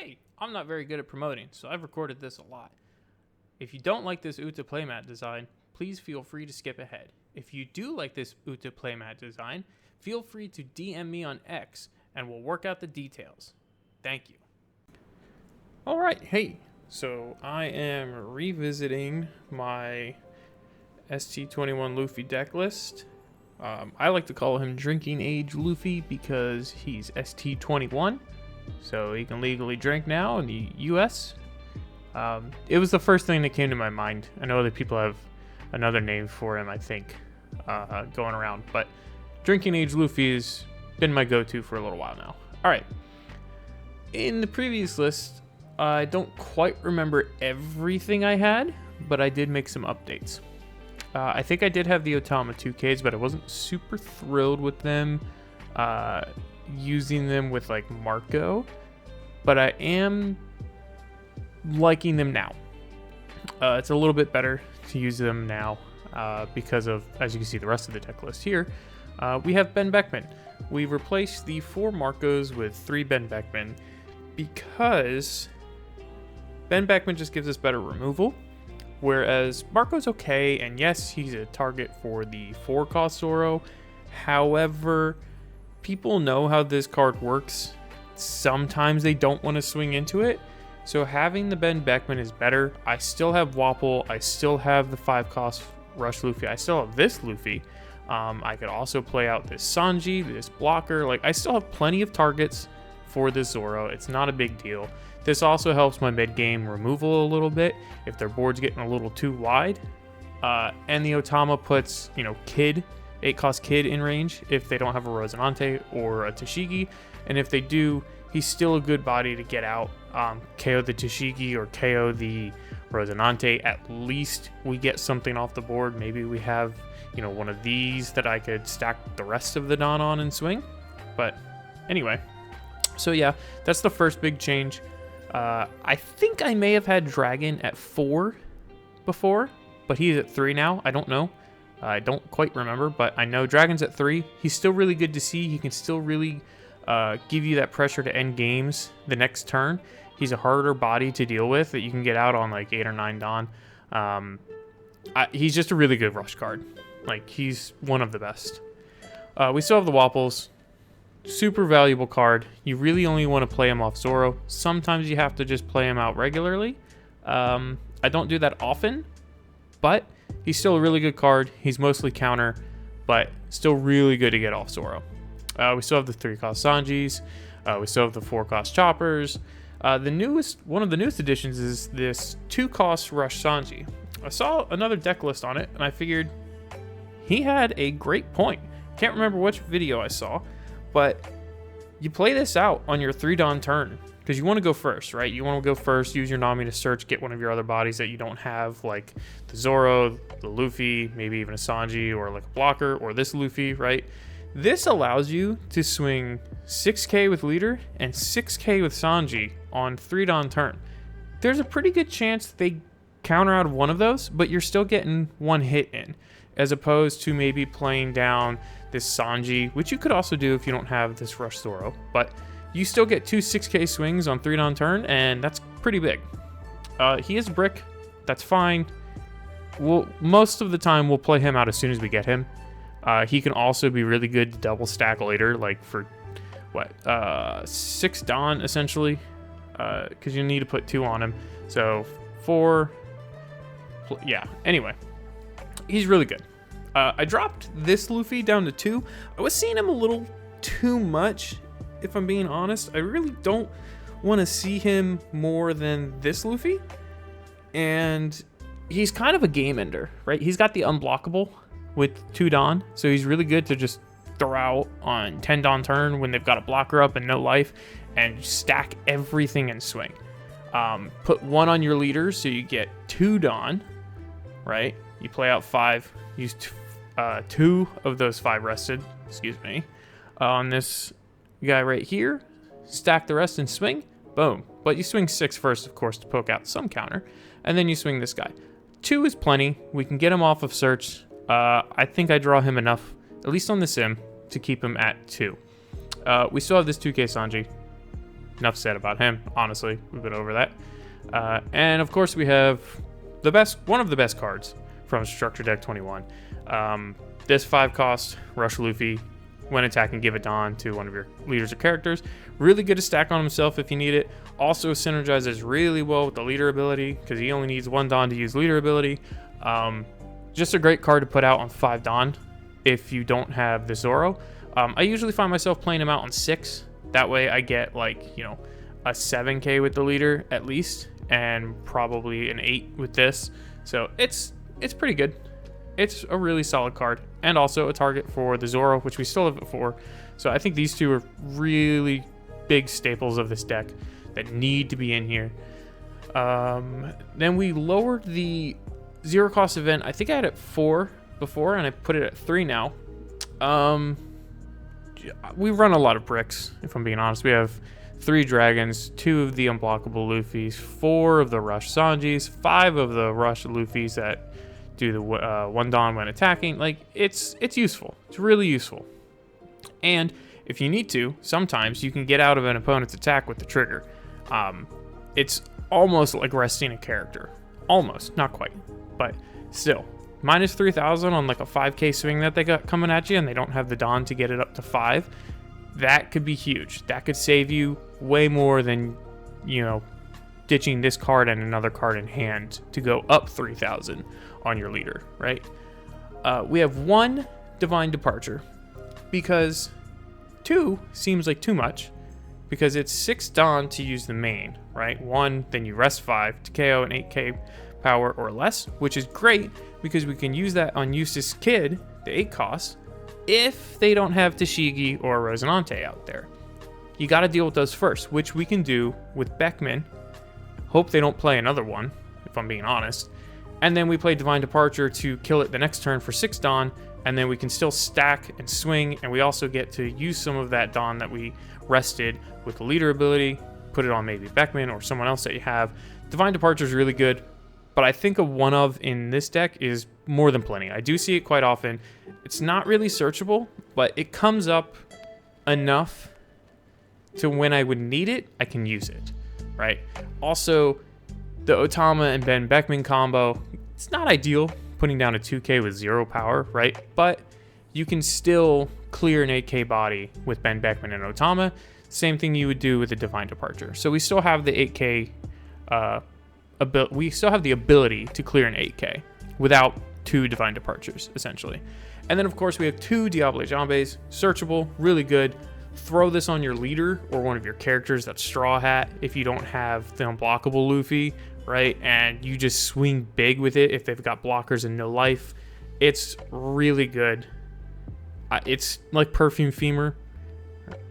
Hey, I'm not very good at promoting, so I've recorded this a lot. If you don't like this Uta playmat design, please feel free to skip ahead. If you do like this Uta playmat design, feel free to DM me on X and we'll work out the details. Thank you. Alright, hey, so I am revisiting my ST21 Luffy deck list. I like to call him Drinking Age Luffy because he's ST21, so he can legally drink now in the US. It was the first thing that came to my mind. I know that people have another name for him, I think, going around, but Drinking Age Luffy has been my go-to for a little while now. Alright, in the previous list, I don't quite remember everything I had, but I did make some updates. I think I did have the Otama 2Ks, but I wasn't super thrilled with them, using them with like Marco, but I am liking them now. It's a little bit better to use them now because of, as you can see, the rest of the deck list here. We have Ben Beckman. We've replaced the 4 Marcos with 3 Ben Beckman because Ben Beckman just gives us better removal, whereas Marco's okay, and yes, he's a target for the 4-cost Zoro. However, people know how this card works. Sometimes they don't want to swing into it, so having the Ben Beckman is better. I still have Wapple, I still have the 5-cost Rush Luffy, I still have this Luffy. I could also play out this Sanji, this blocker. Like, I still have plenty of targets for this Zoro. It's not a big deal. This also helps my mid-game removal a little bit if their board's getting a little too wide. And the Otama puts, Kid, 8-cost Kid in range if they don't have a Rosinante or a Tashigi. And if they do, he's still a good body to get out, KO the Tashigi or KO the Rosinante. At least we get something off the board. Maybe we have, one of these that I could stack the rest of the Don on and swing. But anyway, so yeah, that's the first big change. I think I may have had Dragon at 4 before, but he's at 3 now. I don't know. I don't quite remember, but I know Dragon's at 3. He's still really good to see. He can still really give you that pressure to end games the next turn. He's a harder body to deal with that you can get out on like 8 or 9 Don. He's just a really good rush card. Like, he's one of the best. We still have the Wapples. Super valuable card. You really only want to play him off Zoro. Sometimes you have to just play him out regularly. I don't do that often, but he's still a really good card. He's mostly counter, but still really good to get off Zoro. We still have the 3-cost Sanjis. We still have the 4-cost Choppers. One of the newest additions is this 2-cost Rush Sanji. I saw another deck list on it, and I figured he had a great point. Can't remember which video I saw, but you play this out on your 3-Don turn because you want to go first, right? You want to go first, use your Nami to search, get one of your other bodies that you don't have, like the Zoro, the Luffy, maybe even a Sanji or like a blocker, or this Luffy, right? This allows you to swing 6k with Leader and 6k with Sanji on 3-Don turn. There's a pretty good chance they counter out of one of those, but you're still getting one hit in, as opposed to maybe playing down this Sanji, which you could also do if you don't have this Rush Zoro, but you still get 2 6k swings on 3-Don turn, and that's pretty big. He is Brick, that's fine. Most of the time we'll play him out as soon as we get him. He can also be really good to double stack later, like for 6 Don essentially, because you need to put 2 on him. So 4, yeah. Anyway, he's really good. I dropped this Luffy down to 2. I was seeing him a little too much, if I'm being honest. I really don't want to see him more than this Luffy. And he's kind of a game ender, right? He's got the unblockable with 2 Don, so he's really good to just throw out on 10 Don turn when they've got a blocker up and no life, and stack everything and swing. Put 1 on your leader, so you get 2 Don, right? You play out 5, use 2 of those 5 rested, on this guy right here, stack the rest and swing, boom. But you swing 6 first, of course, to poke out some counter, and then you swing this guy. 2 is plenty. We can get him off of search. I think I draw him enough, at least on the sim, to keep him at 2. We still have this 2k Sanji. enough said about him. Honestly, we've been over that. And of course, we have one of the best cards from Structure Deck 21. This 5 cost Rush Luffy. When attacking, give a Don to one of your leaders or characters. Really good to stack on himself if you need it. Also synergizes really well with the leader ability because he only needs 1 Don to use leader ability. Just a great card to put out on 5 Don if you don't have the Zoro. I usually find myself playing him out on 6. That way I get like, a 7k with the leader at least, and probably an 8 with this. So it's pretty good. It's a really solid card, and also a target for the Zoro, which we still have it for. So I think these two are really big staples of this deck that need to be in here. Then we lowered the 0 cost event. I think I had it 4 before, and I put it at 3 now. We run a lot of bricks, if I'm being honest. We have 3 dragons, 2 of the unblockable Luffys, 4 of the Rush Sanjis, 5 of the Rush Luffys that do the 1 Don when attacking. Like, it's useful. It's really useful. And if you need to, sometimes you can get out of an opponent's attack with the trigger. It's almost like resting a character. Almost, not quite, but still. Minus 3,000 on like a 5k swing that they got coming at you, and they don't have the Don to get it up to 5. That could be huge. That could save you way more than, ditching this card and another card in hand to go up 3,000 on your leader, right? We have 1 Divine Departure because 2 seems like too much because it's 6 Don to use the main, right? 1, then you rest 5 to KO an 8k power or less, which is great because we can use that on Eustace Kid, the 8 cost, if they don't have Tashigi or Rosinante out there. You got to deal with those first, which we can do with Beckman. Hope they don't play another one, if I'm being honest. And then we play Divine Departure to kill it the next turn for 6 Don, and then we can still stack and swing, and we also get to use some of that Don that we rested with the leader ability, put it on maybe Beckman or someone else that you have. Divine Departure is really good, but I think a 1-of in this deck is more than plenty. I do see it quite often. It's not really searchable, but it comes up enough to when I would need it, I can use it, right? Also, the Otama and Ben Beckman combo, it's not ideal putting down a 2k with 0 power, right? But you can still clear an 8k body with Ben Beckman and Otama. Same thing you would do with a Divine Departure. So we still have the 8k, we still have the ability to clear an 8k without 2 Divine Departures, essentially. And then, of course, we have 2 Diable Jambes, searchable, really good. Throw this on your leader or one of your characters that's Straw Hat if you don't have the unblockable Luffy, right? And you just swing big with it if they've got blockers and no life. It's really good. It's like Perfume Femur,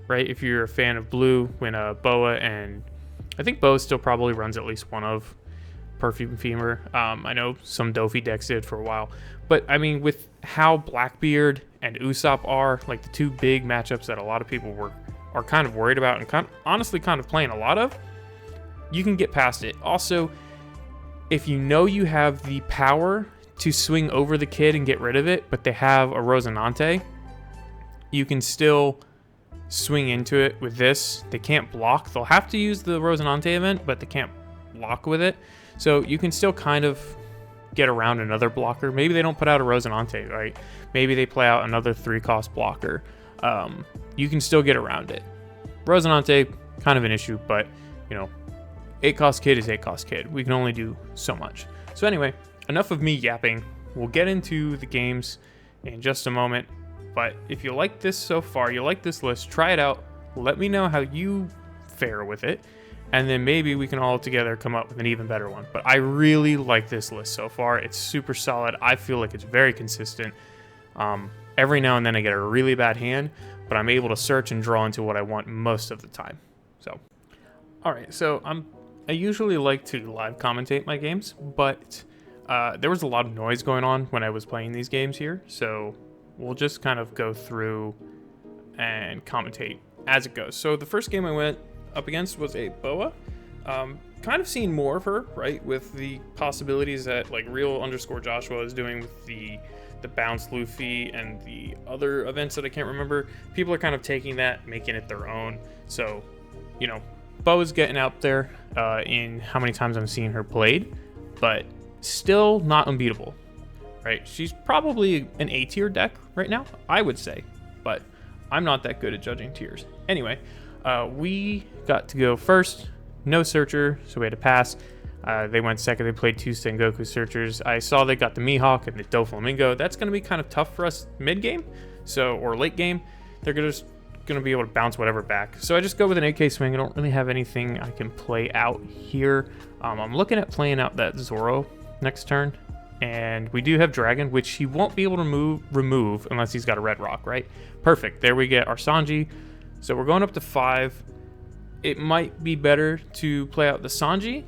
right? If you're a fan of blue, when Boa, and I think Boa still probably runs at least 1 of Perfume Femur. I know some Dofi decks did for a while, but I mean, with how Blackbeard and Usopp are, like the 2 big matchups that a lot of people are kind of worried about and honestly kind of playing a lot of, you can get past it. Also, if you know you have the power to swing over the kid and get rid of it, but they have a Rosinante, you can still swing into it with this. They can't block. They'll have to use the Rosinante event, but they can't block with it. So you can still kind of get around another blocker. Maybe they don't put out a Rosinante, right? Maybe they play out another 3-cost blocker. You can still get around it. Rosinante, kind of an issue, but 8-cost kid is 8-cost kid. We can only do so much. So anyway, enough of me yapping. We'll get into the games in just a moment. But if you like this so far, you like this list, try it out. Let me know how you fare with it. And then maybe we can all together come up with an even better one. But I really like this list so far. It's super solid. I feel like it's very consistent. Every now and then I get a really bad hand, but I'm able to search and draw into what I want most of the time. So, all right. So I usually like to live commentate my games, but there was a lot of noise going on when I was playing these games here. So we'll just kind of go through and commentate as it goes. So the first game I went up against was a Boa. Kind of seeing more of her, right, with the possibilities that like Real_Joshua is doing with the bounce Luffy and the other events that I can't remember. People are kind of taking that, making it their own. So, Boa's getting out there in how many times I'm seeing her played, but still not unbeatable, right? She's probably an A tier deck right now, I would say, but I'm not that good at judging tiers. Anyway, we got to go first. No searcher, so we had to pass. They went second. They played 2 Sengoku searchers. I saw they got the Mihawk and the Doflamingo. That's going to be kind of tough for us mid game, or late game. They're just going to be able to bounce whatever back. So I just go with an 8K swing. I don't really have anything I can play out here. I'm looking at playing out that Zoro next turn, and we do have Dragon, which he won't be able to remove unless he's got a red rock, right? Perfect. There we get our Sanji. So we're going up to 5. It might be better to play out the Sanji,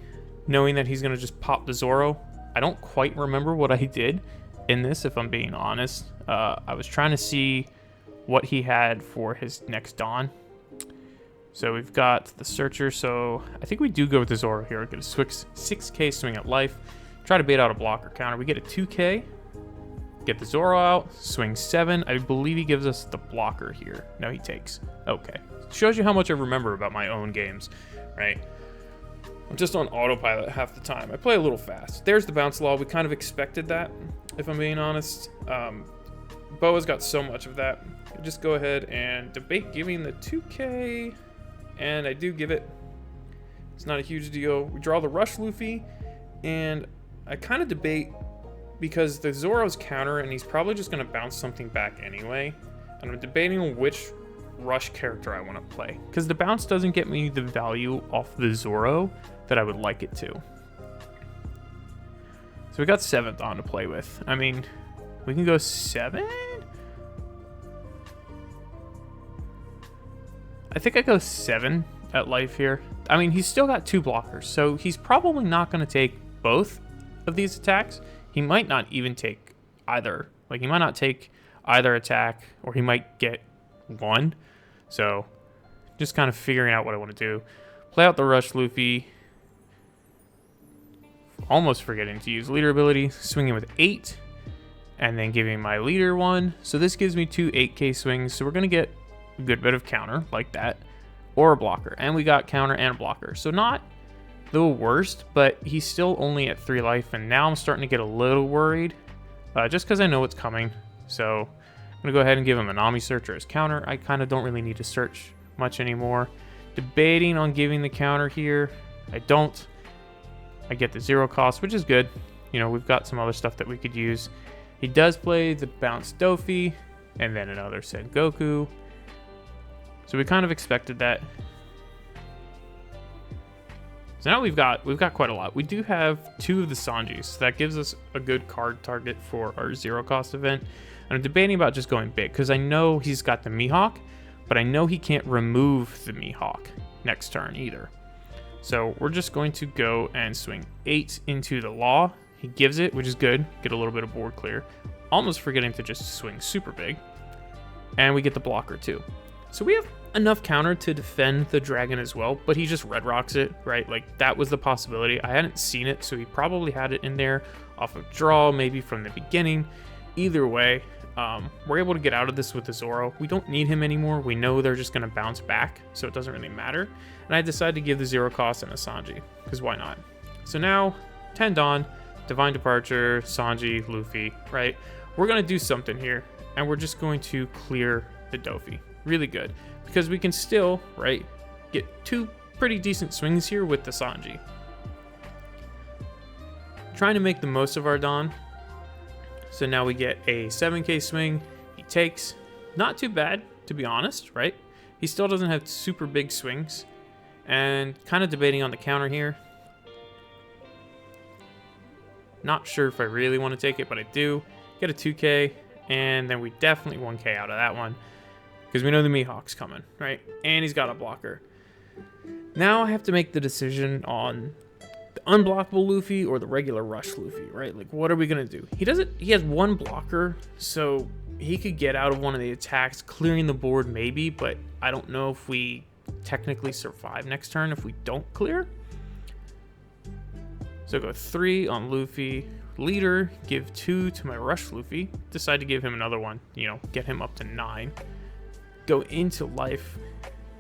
knowing that he's going to just pop the Zoro. I don't quite remember what I did in this, if I'm being honest. I was trying to see what he had for his next Dawn. So we've got the Searcher, so I think we do go with the Zoro here. We're going to 6K swing at life, try to bait out a blocker counter. We get a 2K, get the Zoro out, swing 7. I believe he gives us the blocker here. No, he takes. Okay. Shows you how much I remember about my own games, right? I'm just on autopilot half the time. I play a little fast. There's the bounce law. We kind of expected that, if I'm being honest. Boa's got so much of that. Just go ahead and debate giving the 2K, and I do give it. It's not a huge deal. We draw the Rush Luffy, and I kind of debate because the Zoro's counter, and he's probably just going to bounce something back anyway. And I'm debating on which Rush character I want to play, because the bounce doesn't get me the value off the Zoro that I would like it to. So we got 7th on to play with. I mean, we can go 7. I think I go 7 at life here. I mean, he's still got 2 blockers, so he's probably not going to take both of these attacks. He might not even take either. Like, he might not take either attack, or he might get 1. So just kind of figuring out what I want to do. Play out the Rush Luffy. Almost forgetting to use leader ability. Swinging with 8. And then giving my leader 1. So this gives me 2 8K swings. So we're going to get a good bit of counter like that. Or a blocker. And we got counter and a blocker. So not the worst, but he's still only at 3 life. And now I'm starting to get a little worried. Just because I know what's coming. So I'm going to go ahead and give him a Nami Searcher as counter. I kind of don't really need to search much anymore. Debating on giving the counter here. I don't. I get the 0 cost, which is good. You know, we've got some other stuff that we could use. He does play the Bounce Dofi, and then another Sengoku. So we kind of expected that. So now we've got quite a lot. We do have 2 of the Sanjis, so that gives us a good card target for our 0 cost event. And I'm debating about just going big, because I know he's got the Mihawk, but I know he can't remove the Mihawk next turn either. So we're just going to go and swing 8 into the Law. He gives it, which is good. Get a little bit of board clear. Almost forgetting to just swing super big. And we get the blocker too. So we have enough counter to defend the dragon as well, but he just red rocks it, right? Like, that was the possibility. I hadn't seen it, so he probably had it in there off of draw, maybe from the beginning. Either way, we're able to get out of this with the Zoro. We don't need him anymore. We know they're just going to bounce back, so it doesn't really matter. And I decided to give the 0 cost and a Sanji, because why not? So now, 10 Dawn, Divine Departure, Sanji, Luffy, right? We're going to do something here, and we're just going to clear the Dofi. Really good, because we can still, right, get 2 pretty decent swings here with the Sanji. Trying to make the most of our Dawn. So now we get a 7K swing. He takes. Not too bad, to be honest, right? He still doesn't have super big swings. And kind of debating on the counter here. Not sure if I really want to take it, but I do. Get a 2K, and then we definitely 1K out of that one. Because we know the Mihawk's coming, right? And he's got a blocker. Now I have to make the decision on the unblockable Luffy or the regular Rush Luffy, right? Like, what are we going to do? He has 1 blocker, so he could get out of one of the attacks, clearing the board maybe, but I don't know if we technically survive next turn if we don't clear. So go 3 on Luffy. Leader, give 2 to my Rush Luffy. Decide to give him another one, you know, get him up to 9. Go into life,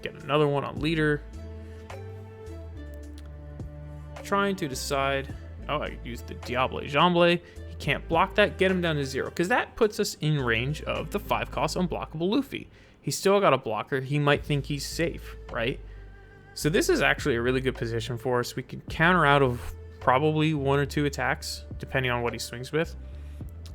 get another one on leader. trying to decide, oh, I use the Diable Jambe. He can't block that, get him down to 0, because that puts us in range of the 5-cost unblockable Luffy. He's still got a blocker. He might think he's safe, right? So this is actually a really good position for us. We can counter out of probably 1 or 2 attacks, depending on what he swings with.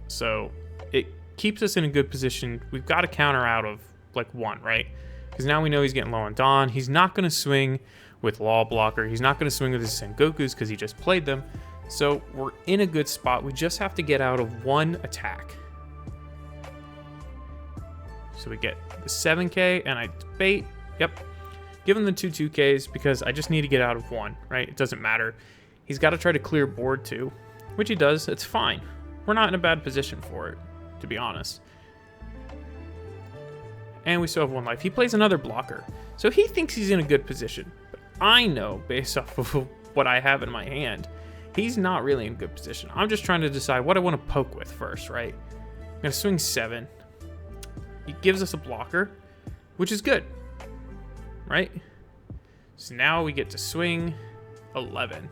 So it keeps us in a good position. We've got to counter out of like 1, right? Because now we know he's getting low on Dawn. He's not going to swing with Law Blocker. He's not going to swing with his Sengokus because he just played them. So we're in a good spot. We just have to get out of 1 attack. So we get the 7k, and I debate, yep, give him the 2-2ks because I just need to get out of 1, right? It doesn't matter. He's got to try to clear board too, which he does. It's fine. We're not in a bad position for it, to be honest. And we still have 1 life. He plays another blocker. So he thinks he's in a good position. But I know, based off of what I have in my hand, he's not really in a good position. I'm just trying to decide what I want to poke with first, right? I'm going to swing 7. He gives us a blocker, which is good, right? So now we get to swing 11.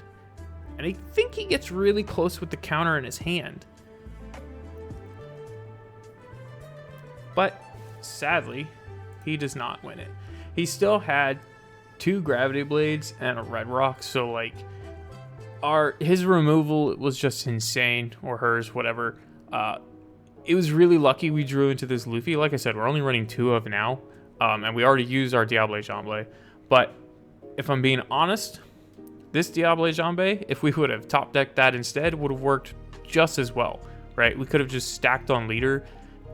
And I think he gets really close with the counter in his hand. But sadly, he does not win it. He still had 2 gravity blades and a red rock, so like his removal was just insane, or hers, whatever. It was really lucky we drew into this Luffy. Like I said, we're only running 2 of now, and we already used our Diable Jambe. But if I'm being honest, this Diable Jambe, if we would have top decked that instead, would have worked just as well, right? We could have just stacked on leader,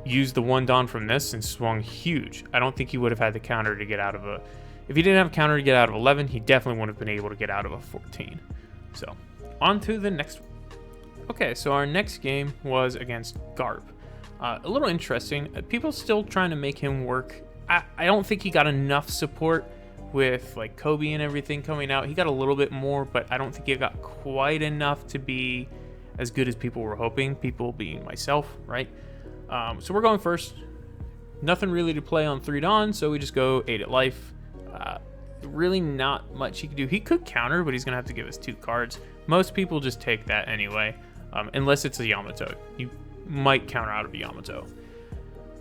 used the 1 Dawn from this, and swung huge. I don't think he would have had the counter to get out of a... If he didn't have a counter to get out of 11, he definitely wouldn't have been able to get out of a 14. So, on to the next one. Okay, so our next game was against Garp. A little interesting. People still trying to make him work. I don't think he got enough support with like Kobe and everything coming out. He got a little bit more, but I don't think he got quite enough to be as good as people were hoping, people being myself, right? So we're going first. Nothing really to play on 3 Dawn, so we just go 8 at life. Really not much he could do. He could counter, but he's going to have to give us 2 cards. Most people just take that anyway, unless it's a Yamato. You might counter out of a Yamato.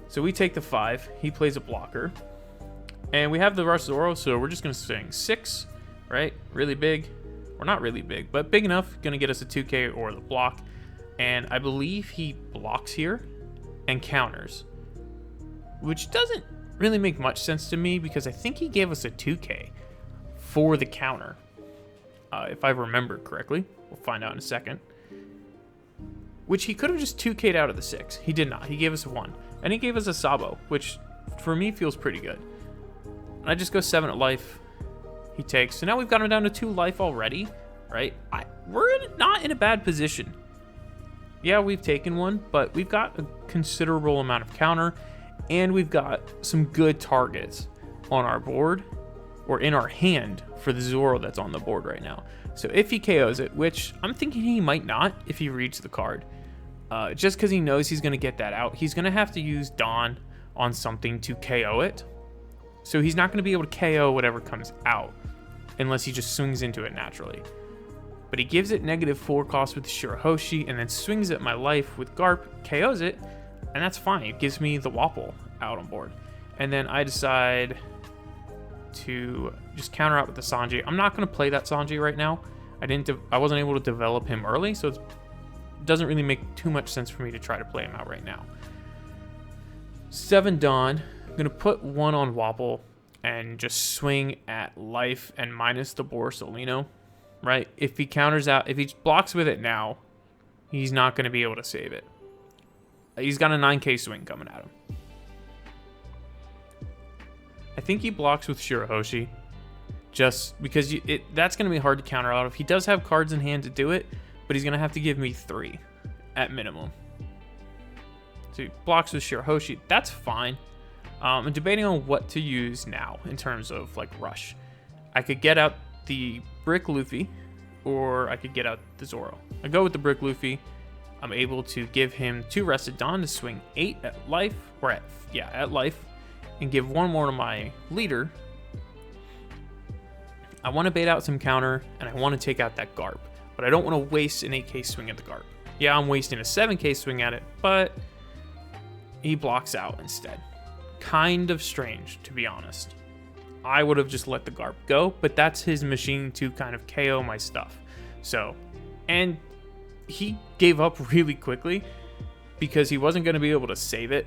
So we take the 5. He plays a blocker. And we have the Rush Zoro, so we're just going to swing 6, right? Really big. Or not really big, but big enough. Going to get us a 2k or the block. And I believe he blocks here and counters, which doesn't really make much sense to me because I think he gave us a 2k for the counter. If I remember correctly. We'll find out in a second. Which he could have just 2k'd out of the 6. He did not. He gave us a 1. And he gave us a Sabo, which for me feels pretty good. And I just go 7 at life. He takes. So now we've got him down to 2 life already, right? We're not in a bad position. Yeah, we've taken 1, but we've got a considerable amount of counter, and we've got some good targets on our board, or in our hand, for the Zoro that's on the board right now. So if he KOs it, which I'm thinking he might not if he reads the card, just because he knows he's going to get that out, he's going to have to use Dawn on something to KO it. So he's not going to be able to KO whatever comes out unless he just swings into it naturally. But he gives it -4 cost with Shirahoshi and then swings at my life with Garp, KOs it, and that's fine. It gives me the Wapple out on board. And then I decide to just counter out with the Sanji. I'm not going to play that Sanji right now. I wasn't able to develop him early, so it doesn't really make too much sense for me to try to play him out right now. 7 Dawn. I'm going to put 1 on Wapple and just swing at life and minus the Borsalino, right? If he counters out, if he blocks with it now, he's not going to be able to save it. He's got a 9k swing coming at him. I think he blocks with Shirahoshi just because that's going to be hard to counter out of. He does have cards in hand to do it, but he's going to have to give me 3 at minimum. So he blocks with Shirahoshi. That's fine. I'm debating on what to use now in terms of like rush. I could get out the Brick Luffy or I could get out the Zoro. I go with the Brick Luffy. I'm able to give him 2 Rested Dawn to swing 8 at life, or at life, and give 1 more to my leader. I want to bait out some counter, and I want to take out that Garp. But I don't want to waste an 8k swing at the Garp. Yeah, I'm wasting a 7k swing at it, but he blocks out instead. Kind of strange, to be honest. I would have just let the Garp go, but that's his machine to kind of KO my stuff. So, and he gave up really quickly because he wasn't going to be able to save it.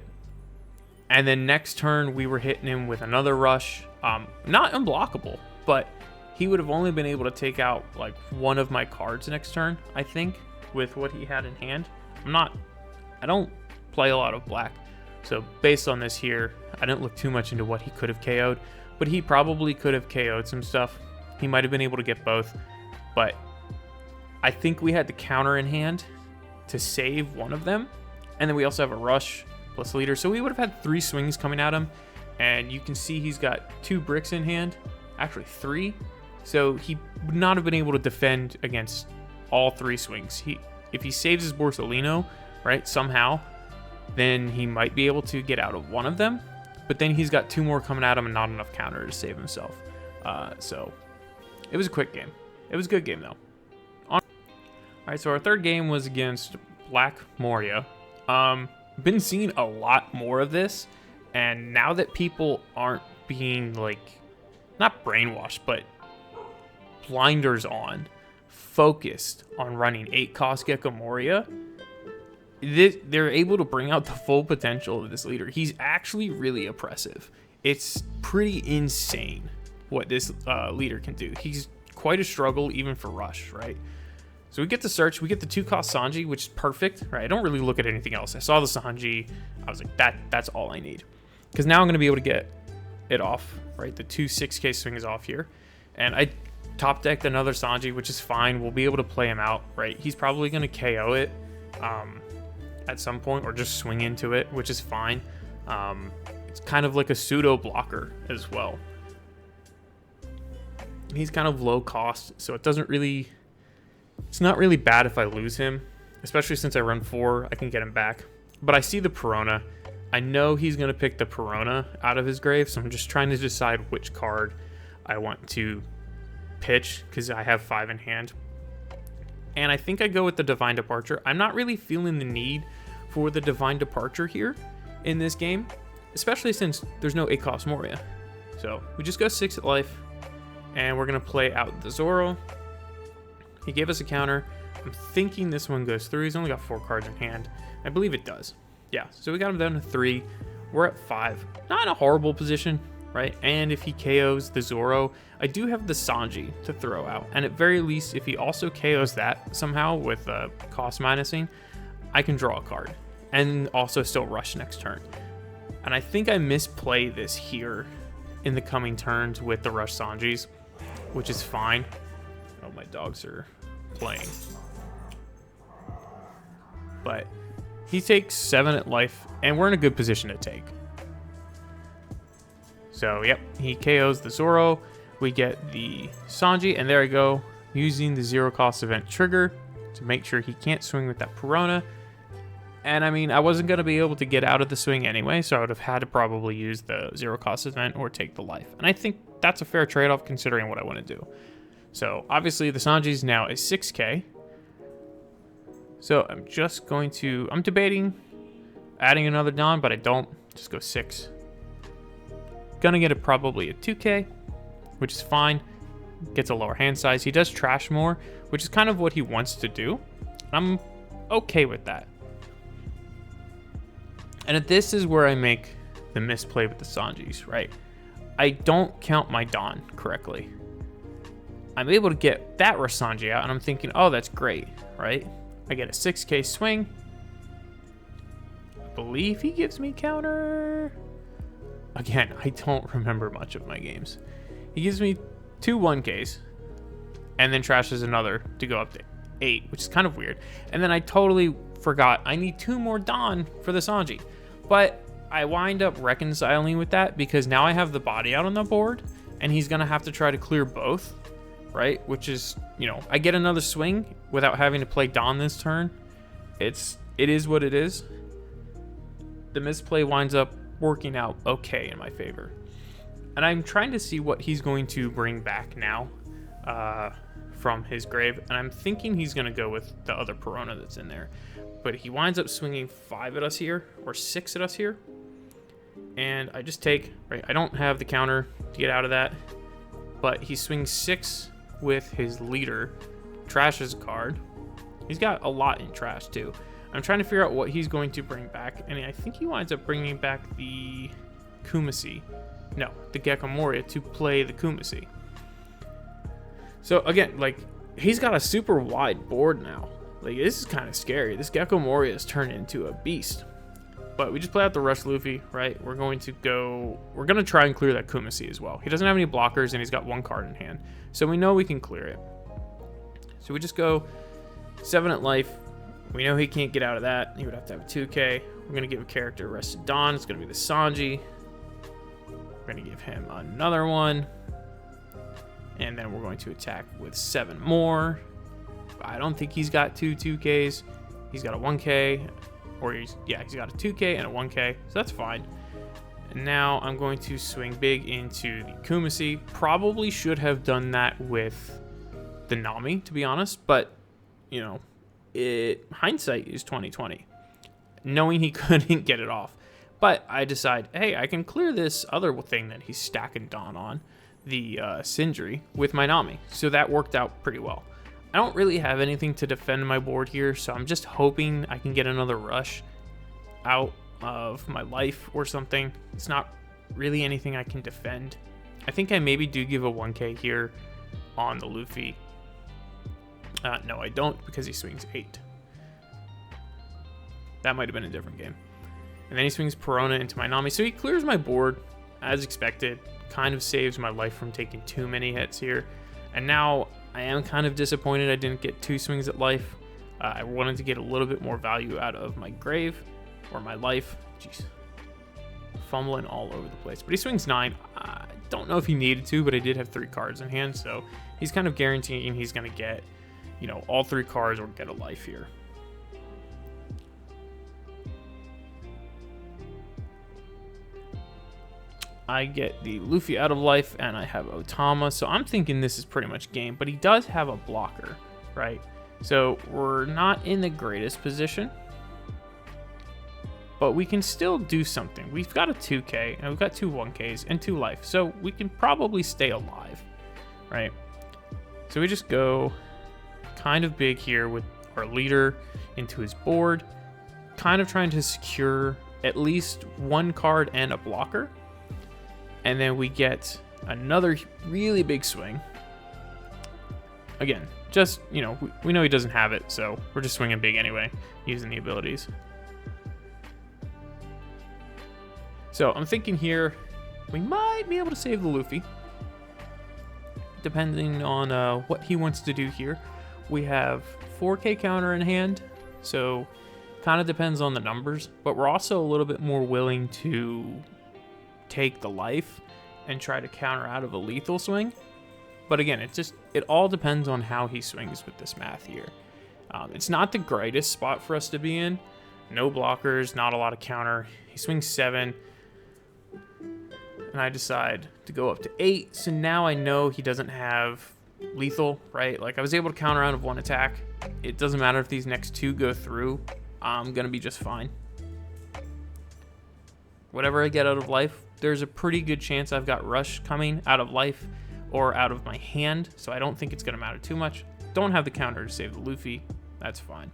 And then next turn, we were hitting him with another rush. Not unblockable, but he would have only been able to take out like one of my cards next turn, I think, with what he had in hand. I don't play a lot of black. So based on this here, I didn't look too much into what he could have KO'd, but he probably could have KO'd some stuff. He might have been able to get both, but I think we had the counter in hand to save one of them. And then we also have a rush plus leader. So we would have had 3 swings coming at him. And you can see he's got 2 bricks in hand, actually 3. So he would not have been able to defend against all 3 swings. If he saves his Borsalino, right, somehow, then he might be able to get out of one of them. But then he's got 2 more coming at him and not enough counter to save himself. So it was a quick game. It was a good game, though. All right, so our third game was against Black Moria. Been seeing a lot more of this. And now that people aren't being, like, not brainwashed, but blinders on, focused on running 8-cost Gecko Moria, they're able to bring out the full potential of this leader. He's actually really oppressive. It's pretty insane what this leader can do. He's quite a struggle even for rush, right? So we get the search, we get the 2-cost Sanji, which is perfect, right? I don't really look at anything else. I saw the Sanji, I was like, that's all I need. Because now I'm going to be able to get it off, right? The 2 6k swing is off here. And I top decked another Sanji, which is fine. We'll be able to play him out, right? He's probably going to KO it at some point or just swing into it, which is fine. It's kind of like a pseudo blocker as well. He's kind of low cost, so it's not really bad if I lose him, especially since I run 4, I can get him back. But I see the Perona. I know he's going to pick the Perona out of his grave, so I'm just trying to decide which card I want to pitch because I have 5 in hand. And I think I go with the Divine Departure. I'm not really feeling the need for the Divine Departure here in this game, especially since there's no 8-cost Moria. So we just go 6 at life, and we're going to play out the Zoro. He gave us a counter. I'm thinking this one goes through. He's only got 4 cards in hand. I believe it does. Yeah, so we got him down to 3. We're at 5. Not in a horrible position, right? And if he KOs the Zoro, I do have the Sanji to throw out. And at very least, if he also KOs that somehow with cost minusing, I can draw a card. And also still rush next turn. And I think I misplay this here in the coming turns with the rush Sanjis, which is fine. Oh, my dogs are playing. But he takes 7 at life, and we're in a good position to take. So, yep, he KOs the Zoro. We get the Sanji, and there I go, using the 0-cost event trigger to make sure he can't swing with that Perona. And, I mean, I wasn't going to be able to get out of the swing anyway, so I would have had to probably use the 0-cost event or take the life. And I think that's a fair trade-off considering what I want to do. So, obviously, the Sanji's now a 6k. So I'm debating adding another Don, but I don't. Just go 6. Gonna get it probably a 2k, which is fine. Gets a lower hand size. He does trash more, which is kind of what he wants to do. I'm okay with that. And this is where I make the misplay with the Sanjis, right? I don't count my Don correctly. I'm able to get that Rasanji out, and I'm thinking, oh, that's great, right? I get a 6k swing. I believe he gives me counter. Again, I don't remember much of my games. He gives me 2 1ks and then trashes another to go up to 8, which is kind of weird. And then I totally forgot I need 2 more Don for the Sanji. But I wind up reconciling with that because now I have the body out on the board and he's going to have to try to clear both. Right, which is, I get another swing without having to play Don this turn. It is what it is. The misplay winds up working out okay in my favor. And I'm trying to see what he's going to bring back now. from his grave, and I'm thinking he's going to go with the other Perona that's in there. But he winds up swinging 5 at us here, or 6 at us here. And I just take, right, I don't have the counter to get out of that, but he swings 6 with his leader, trashes a card. He's got a lot in trash too. I'm trying to figure out what he's going to bring back, and I think he winds up bringing back the Kumasi. No, the Gecko Moria to play the Kumasi. So again, like, he's got a super wide board now. Like, this is kind of scary. This Gecko Moria has turned into a beast. But we just play out the Rush Luffy, right? We're going to try and clear that Kumasi as well. He doesn't have any blockers, and he's got 1 card in hand. So we know we can clear it. So we just go 7 at life. We know he can't get out of that. He would have to have a 2K. We're going to give a character Arrested Dawn. It's going to be the Sanji. We're going to give him another one. And then we're going to attack with 7 more. I don't think he's got 2 2Ks. He's got a 1K. Or he's got a 2K and a 1K. So that's fine. And now I'm going to swing big into the Kumasi. Probably should have done that with the Nami, to be honest. But, you know, hindsight is 2020. Knowing he couldn't get it off. But I decide, hey, I can clear this other thing that he's stacking Dawn on, the Sindri, with my Nami. So that worked out pretty well. I don't really have anything to defend my board here, so I'm just hoping I can get another rush out of my life or something. It's not really anything I can defend. I think I maybe do give a 1K here on the Luffy. No, I don't, because he swings 8. That might have been a different game. And then he swings Perona into my Nami. So he clears my board, as expected. Kind of saves my life from taking too many hits here. And now I am kind of disappointed I didn't get 2 swings at life. I wanted to get a little bit more value out of my grave, or my life. Jeez. Fumbling all over the place. But he swings 9. I don't know if he needed to, but I did have 3 cards in hand. So he's kind of guaranteeing he's going to get, you know, all 3 cards or get a life here. I get the Luffy out of life, and I have Otama, so I'm thinking this is pretty much game, but he does have a blocker, right? So we're not in the greatest position, but we can still do something. We've got a 2K, and we've got 2 1Ks, and 2 life, so we can probably stay alive, right? So we just go kind of big here with our leader into his board, kind of trying to secure at least 1 card and a blocker. And then we get another really big swing. Again, just, you know, we know he doesn't have it, so we're just swinging big anyway, using the abilities. So I'm thinking here, we might be able to save the Luffy, depending on what he wants to do here. We have 4K counter in hand, so kind of depends on the numbers, but we're also a little bit more willing to take the life and try to counter out of a lethal swing. But again, it all depends on how he swings with this math here. It's not the greatest spot for us to be in. No blockers, not a lot of counter. He swings 7, and I decide to go up to 8. So now I know he doesn't have lethal, right? Like, I was able to counter out of 1 attack. It doesn't matter if these next 2 go through. I'm gonna be just fine. Whatever I get out of life, there's a pretty good chance I've got rush coming out of life or out of my hand, so I don't think it's going to matter too much. Don't have the counter to save the Luffy. That's fine.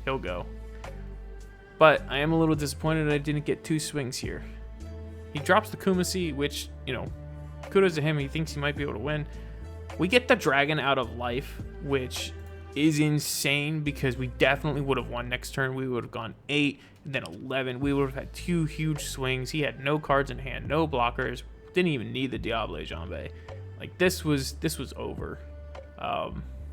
He'll go. But I am a little disappointed I didn't get 2 swings here. He drops the Kumasi, which, you know, kudos to him. He thinks he might be able to win. We get the dragon out of life, which is insane because we definitely would have won next turn. We would have gone 8, then 11. We would have had 2 huge swings. He had no cards in hand, no blockers. Didn't even need the Diable Jambe. Like, this was over.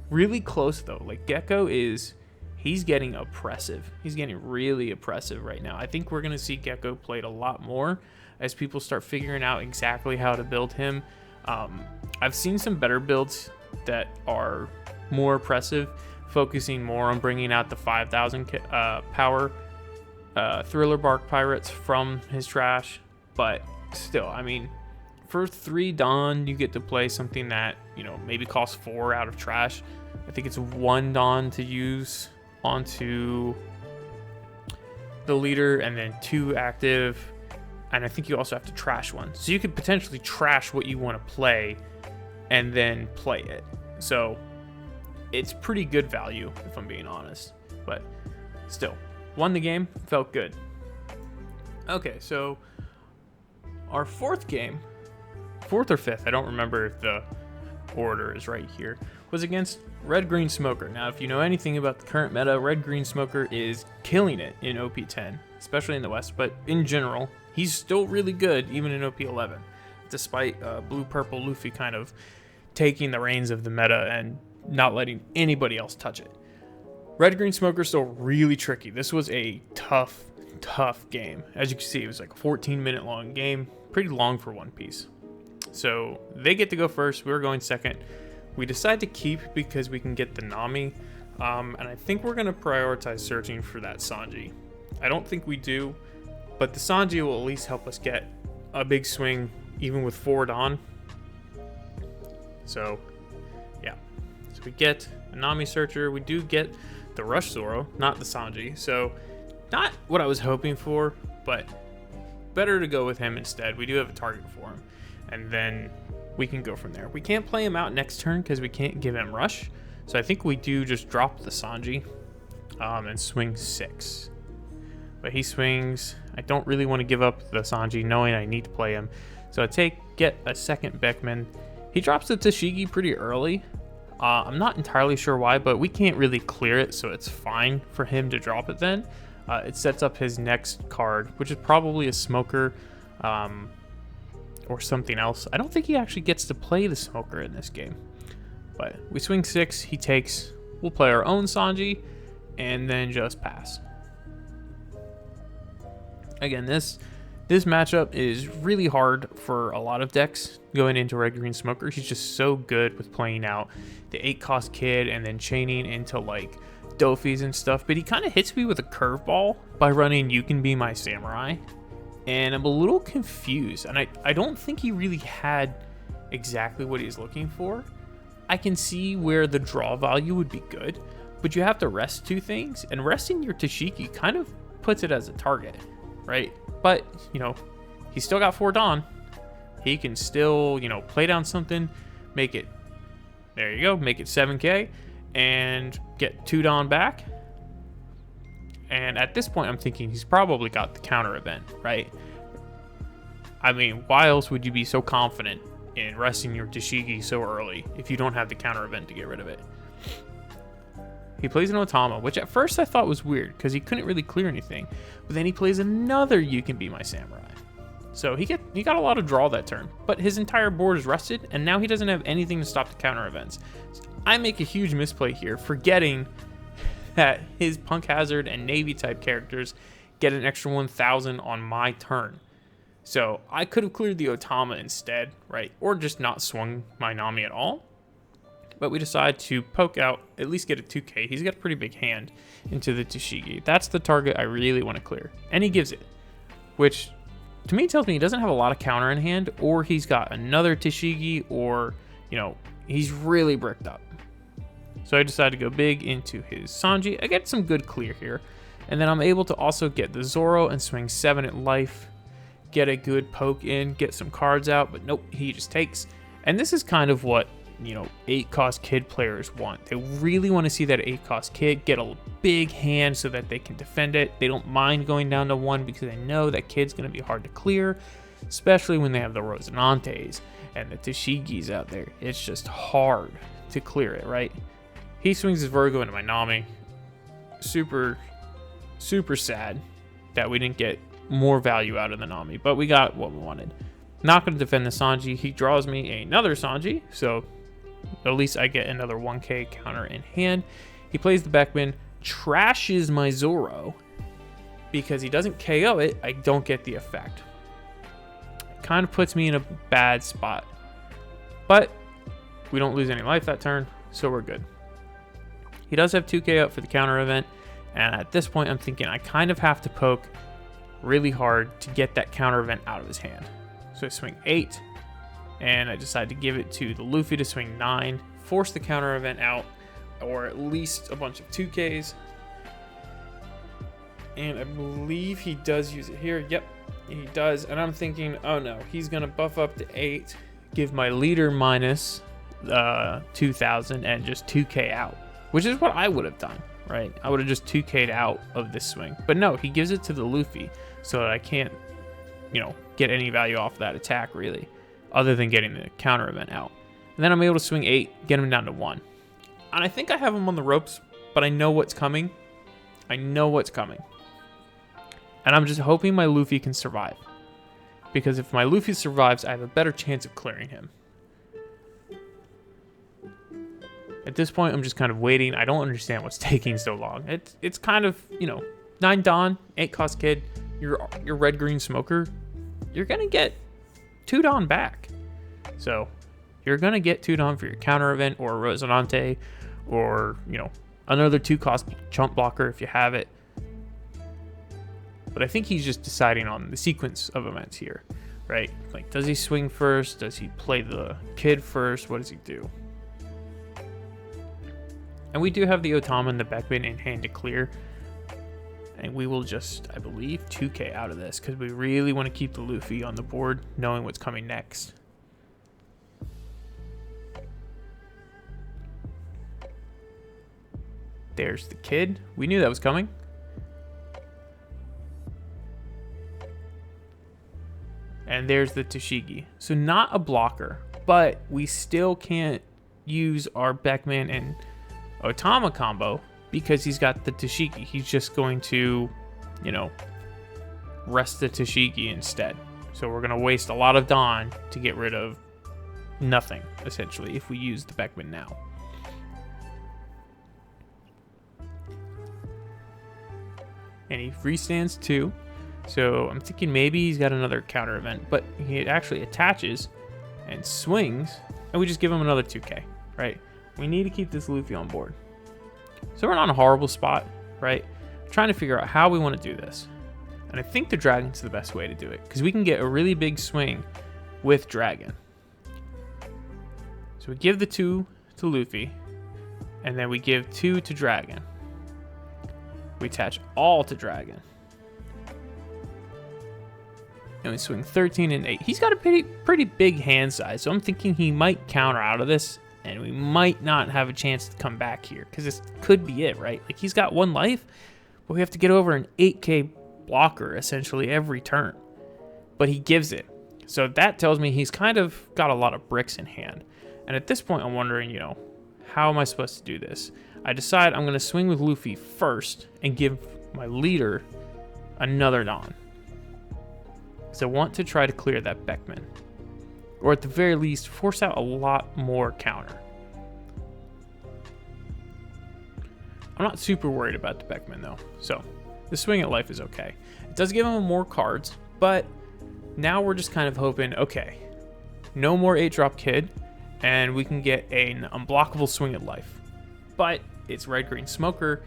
Really close though. Like, Gecko he's getting oppressive. He's getting really oppressive right now. I think we're gonna see Gecko played a lot more as people start figuring out exactly how to build him. I've seen some better builds that are more oppressive, focusing more on bringing out the 5,000 power Thriller Bark Pirates from his trash. But still, I mean, for 3 Dawn, you get to play something that, maybe costs 4 out of trash. I think it's 1 Dawn to use onto the leader, and then 2 active. And I think you also have to trash 1. So you could potentially trash what you want to play and then play it. So it's pretty good value, if I'm being honest. But still, won the game, felt good. Okay, so our 4th game, 4th or 5th, I don't remember if the order is right here, was against Red Green Smoker. Now, if you know anything about the current meta, Red Green Smoker is killing it in OP10, especially in the West, but in general, he's still really good even in OP11, despite Blue Purple Luffy kind of taking the reins of the meta and not letting anybody else touch it. Red Green Smoker is still really tricky. This was a tough game. As you can see, it was like a 14-minute long game, pretty long for One Piece. So they get to go first. We're going second. We decide to keep because we can get the Nami, and I think we're going to prioritize searching for that Sanji. I don't think we do, but the Sanji will at least help us get a big swing even with 4 Dawn. So yeah, so we get a Nami searcher. We do get the Rush Zoro, not the Sanji. So not what I was hoping for, but better to go with him instead. We do have a target for him, and then we can go from there. We can't play him out next turn because we can't give him Rush. So I think we do just drop the Sanji and swing 6. But he swings. I don't really want to give up the Sanji knowing I need to play him. So I get a second Beckman. He drops the Tashigi pretty early. I'm not entirely sure why, but we can't really clear it, so it's fine for him to drop it then. It sets up his next card, which is probably a Smoker or something else. I don't think he actually gets to play the Smoker in this game. But we swing 6, he takes. We'll play our own Sanji, and then just pass. Again, this matchup is really hard for a lot of decks going into Red Green Smoker. He's just so good with playing out the 8-cost kid and then chaining into like Dofis and stuff. But he kind of hits me with a curveball by running You Can Be My Samurai. And I'm a little confused. And I don't think he really had exactly what he's looking for. I can see where the draw value would be good, but you have to rest 2 things. And resting your Tashiki kind of puts it as a target, right? But, he's still got 4 Dawn. He can still, play down something, make it, there you go, make it 7k, and get 2 Dawn back. And at this point, I'm thinking he's probably got the counter event, right? I mean, why else would you be so confident in resting your Tashigi so early if you don't have the counter event to get rid of it? He plays an Otama, which at first I thought was weird because he couldn't really clear anything. But then he plays another You Can Be My Samurai. So he got a lot of draw that turn, but his entire board is rested, and now he doesn't have anything to stop the counter events. So I make a huge misplay here, forgetting that his Punk Hazard and Navy type characters get an extra 1,000 on my turn. So I could have cleared the Otama instead, right? Or just not swung my Nami at all. But we decide to poke out, at least get a 2k. He's got a pretty big hand into the Tashigi. That's the target I really want to clear. And he gives it, which to me tells me he doesn't have a lot of counter in hand, or he's got another Tashigi, or, he's really bricked up. So I decide to go big into his Sanji. I get some good clear here. And then I'm able to also get the Zoro and swing 7 at life. Get a good poke in, get some cards out, but nope, he just takes. And this is kind of what 8-cost kid players want. They really want to see that 8-cost kid get a big hand so that they can defend it. They don't mind going down to 1 because they know that kid's going to be hard to clear, especially when they have the Rosinantes and the Tashigis out there. It's just hard to clear it, right? He swings his Virgo into my Nami. Super, super sad that we didn't get more value out of the Nami, but we got what we wanted. Not going to defend the Sanji. He draws me another Sanji, so at least I get another 1k counter in hand. He plays the Beckman, trashes my Zoro. Because he doesn't KO it, I don't get the effect. Kind of puts me in a bad spot. But we don't lose any life that turn, so we're good. He does have 2k up for the counter event, and at this point I'm thinking I kind of have to poke really hard to get that counter event out of his hand. So I swing 8, and I decide to give it to the Luffy to swing 9, force the counter event out, or at least a bunch of 2Ks. And I believe he does use it here. Yep, he does. And I'm thinking, oh no, he's going to buff up to 8, give my leader minus 2,000 and just 2K out, which is what I would have done, right? I would have just 2K'd out of this swing. But no, he gives it to the Luffy so that I can't, get any value off that attack really, other than getting the counter event out. And then I'm able to swing 8, get him down to 1. And I think I have him on the ropes, but I know what's coming. And I'm just hoping my Luffy can survive. Because if my Luffy survives, I have a better chance of clearing him. At this point, I'm just kind of waiting. I don't understand what's taking so long. It's kind of, 9 Dawn, 8 cost kid, your red-green smoker, you're going to get 2 Dawn back. So you're going to get 2 Dawn for your counter event or Rosinante or, another 2 cost chump blocker if you have it. But I think he's just deciding on the sequence of events here, right? Like, does he swing first? Does he play the kid first? What does he do? And we do have the Otama and the Beckman in hand to clear. And we will just, I believe, 2K out of this because we really want to keep the Luffy on the board knowing what's coming next. There's the kid. We knew that was coming. And there's the Tashigi. So not a blocker, but we still can't use our Beckman and Otama combo because he's got the Tashigi. He's just going to, rest the Tashigi instead. So we're going to waste a lot of Dawn to get rid of nothing, essentially, if we use the Beckman now. And he freestands 2. So I'm thinking maybe he's got another counter event, but he actually attaches and swings, and we just give him another 2K, right? We need to keep this Luffy on board. So we're not in a horrible spot, right? We're trying to figure out how we want to do this. And I think the Dragon's the best way to do it, because we can get a really big swing with Dragon. So we give the 2 to Luffy, and then we give 2 to Dragon. We attach all to Dragon. And we swing 13 and 8. He's got a pretty big hand size, so I'm thinking he might counter out of this, and we might not have a chance to come back here, because this could be it, right? Like, he's got 1 life, but we have to get over an 8K blocker, essentially, every turn. But he gives it. So that tells me he's kind of got a lot of bricks in hand. And at this point, I'm wondering, how am I supposed to do this? I decide I'm going to swing with Luffy first and give my leader another Dawn. Because I want to try to clear that Beckman. Or at the very least, force out a lot more counter. I'm not super worried about the Beckman though. So the swing at life is okay. It does give him more cards, but now we're just kind of hoping, okay, no more 8-drop kid, and we can get an unblockable swing at life. But it's red-green smoker.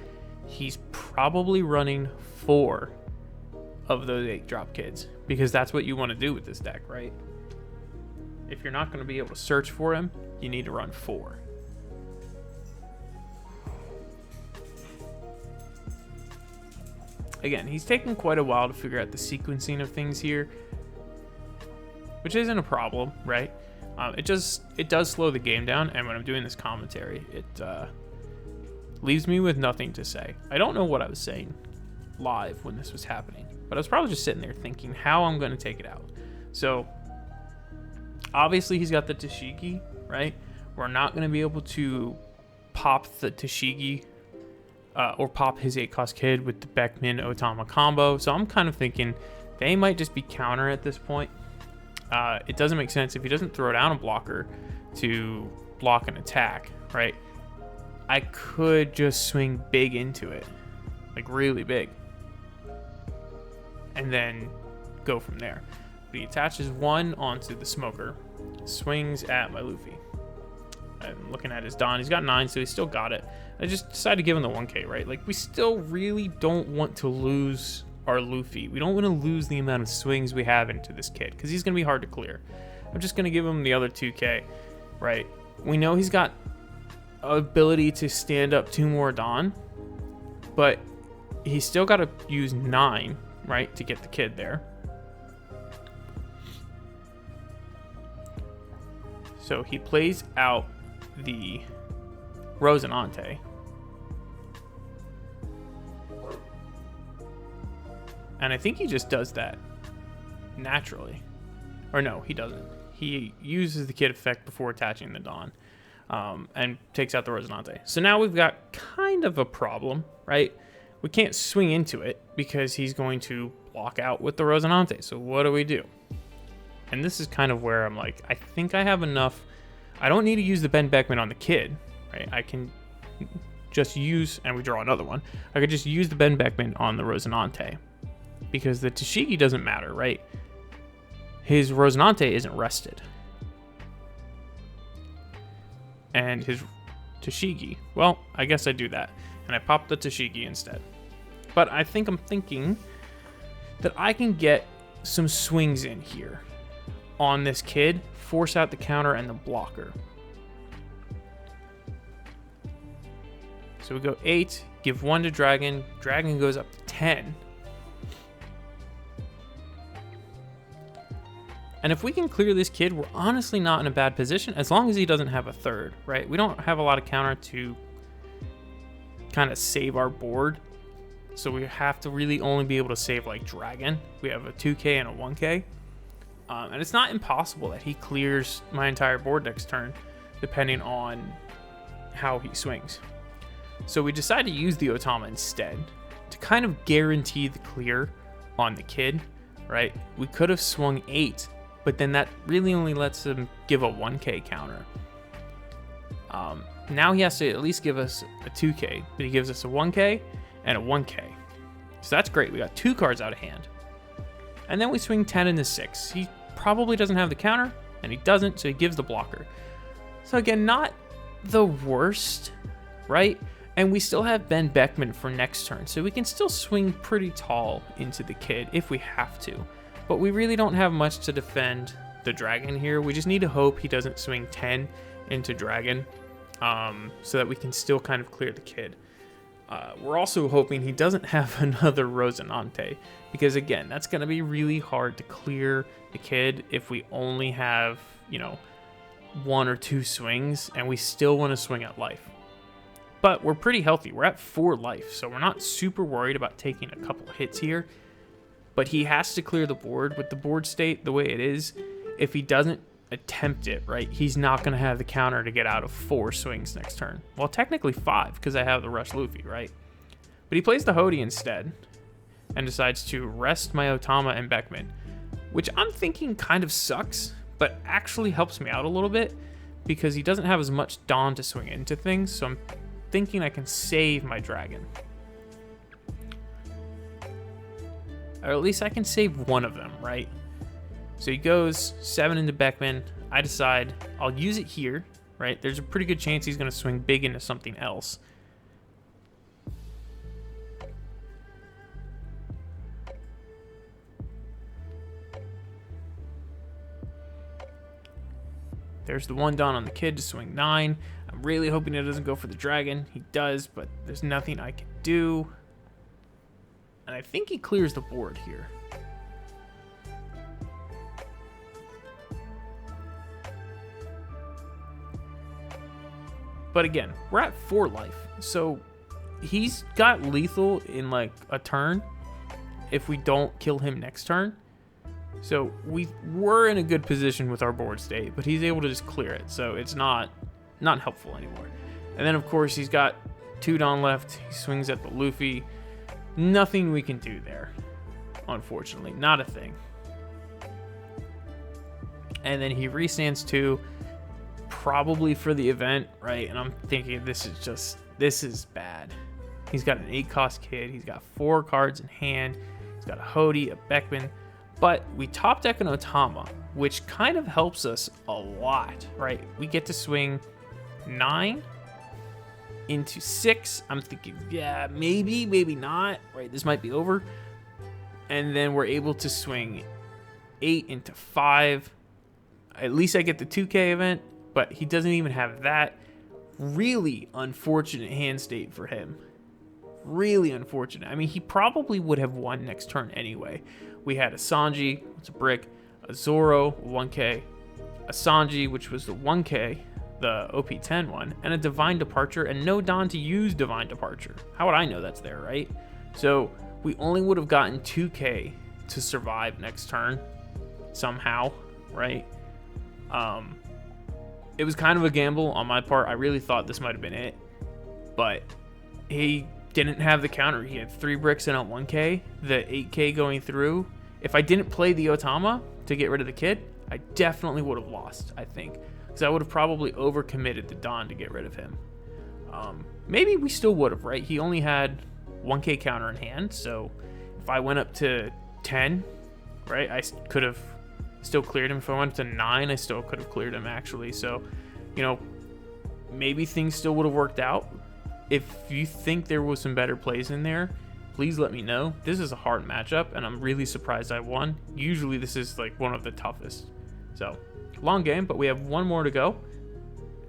He's probably running 4 of those 8-drop kids, because that's what you want to do with this deck, right? If you're not going to be able to search for him, you need to run 4. Again, he's taking quite a while to figure out the sequencing of things here, which isn't a problem, right? It does slow the game down, and when I'm doing this commentary, it leaves me with nothing to say. I don't know what I was saying live when this was happening, but I was probably just sitting there thinking how I'm going to take it out. So obviously he's got the Tashigi, right? We're not going to be able to pop the Tashigi or pop his 8-cost kid with the Beckman Otama combo. So I'm kind of thinking they might just be counter at this point. It doesn't make sense if he doesn't throw down a blocker to block an attack, right? I could just swing big into it, like really big, and then go from there. But he attaches 1 onto the smoker, swings at my Luffy. I'm looking at his Dawn. He's got 9, so he's still got it. I just decided to give him the 1K, right? Like, we still really don't want to lose our Luffy. We don't want to lose the amount of swings we have into this kid, because he's going to be hard to clear. I'm just going to give him the other 2k, right? We know he's got ability to stand up 2 more Dawn, but he's still got to use 9, right, to get the kid there. So he plays out the Rosinante. And I think he just does that naturally. Or no, he doesn't. He uses the kid effect before attaching the Dawn, and takes out the Rosinante. So now we've got kind of a problem, right? We can't swing into it because he's going to block out with the Rosinante. So what do we do? And this is kind of where I'm like, I think I have enough. I don't need to use the Ben Beckman on the kid, right? I can just use, and we draw another one. I could just use the Ben Beckman on the Rosinante because the TCG doesn't matter, right? His Rosinante isn't rested. And his TCG, well, I guess I do that. And I pop the TCG instead. But I think I'm thinking that I can get some swings in here on this kid, force out the counter and the blocker. So we go 8, give 1 to Dragon. Dragon goes up to 10. And if we can clear this kid, we're honestly not in a bad position as long as he doesn't have a third, right? We don't have a lot of counter to kind of save our board. So we have to really only be able to save like Dragon. We have a 2k and a 1k. And it's not impossible that he clears my entire board next turn, depending on how he swings. So we decide to use the Otama instead to kind of guarantee the clear on the kid, right? We could have swung 8, but then that really only lets him give a 1k counter. Now he has to at least give us a 2k, but he gives us a 1k and a 1k. So that's great. We got 2 cards out of hand. And then we swing 10 into 6. He probably doesn't have the counter, and he doesn't, so he gives the blocker. So again, not the worst, right? And we still have Ben Beckman for next turn, so we can still swing pretty tall into the kid if we have to. But we really don't have much to defend the Dragon here. We just need to hope he doesn't swing 10 into Dragon, so that we can still kind of clear the kid. We're also hoping he doesn't have another Rosinante, because again, that's going to be really hard to clear the kid if we only have, 1 or 2 swings and we still want to swing at life. But we're pretty healthy. We're at 4 life, so we're not super worried about taking a couple hits here. But he has to clear the board with the board state the way it is. If he doesn't attempt it, right, he's not going to have the counter to get out of 4 swings next turn. Well, technically 5, because I have the Rush Luffy, right? But he plays the Hody instead and decides to rest my Otama and Beckman, which I'm thinking kind of sucks, but actually helps me out a little bit because he doesn't have as much Dawn to swing into things, so I'm thinking I can save my Dragon. Or at least I can save one of them, right? So he goes 7 into Beckman. I decide I'll use it here, right? There's a pretty good chance he's going to swing big into something else. There's the 1 Dawn on the kid to swing 9. I'm really hoping it doesn't go for the Dragon. He does, but there's nothing I can do. And I think he clears the board here. But again, we're at 4 life. So he's got lethal in like a turn if we don't kill him next turn. So we're in a good position with our board state, but he's able to just clear it. So it's not helpful anymore. And then of course he's got 2 Dawn left. He swings at the Luffy. Nothing we can do there, unfortunately. Not a thing. And then he restands 2, probably for the event, right? And I'm thinking this is bad. He's got an 8 cost kid. He's got 4 cards in hand. He's got a Hody, a Beckman. But we top deck an Otama, which kind of helps us a lot, right? We get to swing 9 into 6. I'm thinking, yeah, maybe not, right? This might be over. And then we're able to swing 8 into 5. At least I get the 2K event, but he doesn't even have that. Really unfortunate hand state for him. Really unfortunate. I mean, he probably would have won next turn anyway. We had a Sanji, it's a brick, a Zoro, 1K, a Sanji, which was the 1K, the OP10 one, and a Divine Departure, and no Don to use Divine Departure. How would I know that's there, right? So we only would have gotten 2K to survive next turn somehow, right? It was kind of a gamble on my part. I really thought this might have been it, but he didn't have the counter. He had 3 bricks and a 1K, the 8K going through. If I didn't play the Otama to get rid of the kid, I definitely would have lost, I think, because I would have probably overcommitted the Don to get rid of him. Maybe we still would have, right? He only had 1K counter in hand, so if I went up to 10, right, I could have still cleared him. If I went to 9, I still could have cleared him, actually. So, you know, maybe things still would have worked out. If you think there was some better plays in there, please let me know. This is a hard matchup, and I'm really surprised I won. Usually this is like one of the toughest. So, long game, but we have one more to go,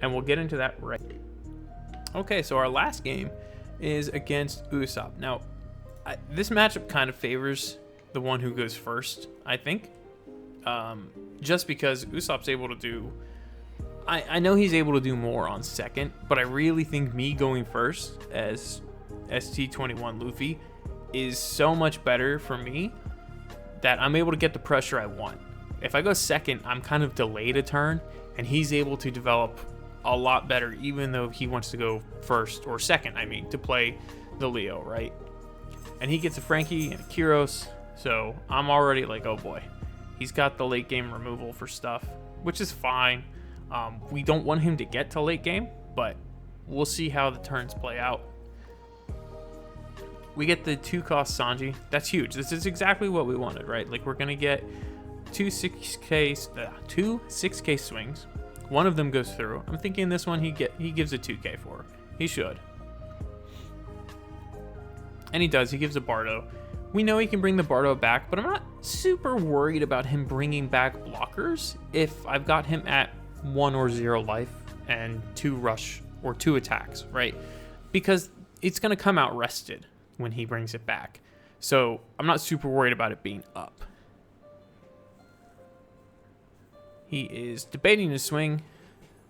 and we'll get into that right. Okay, so our last game is against Usopp. Now, this matchup kind of favors the one who goes first, I think. Just because Usopp's able to do... I know he's able to do more on second, but I really think me going first as ST21 Luffy is so much better for me that I'm able to get the pressure I want. If I go second, I'm kind of delayed a turn, and he's able to develop a lot better, even though he wants to go first, or second, I mean, to play the Leo, right? And he gets a Frankie and a Kyros, so I'm already like, oh boy. He's got the late game removal for stuff, which is fine. We don't want him to get to late game, but we'll see how the turns play out. We get the 2-cost Sanji. That's huge. This is exactly what we wanted, right? Like, we're going to get two 6K swings. One of them goes through. I'm thinking this one he gives a 2K for. He should. And he does. He gives a Bardo. We know he can bring the Bardo back, but I'm not super worried about him bringing back blockers if I've got him at 1 or 0 life and 2 rush or 2 attacks, right? Because it's going to come out rested when he brings it back. So I'm not super worried about it being up. He is debating to swing,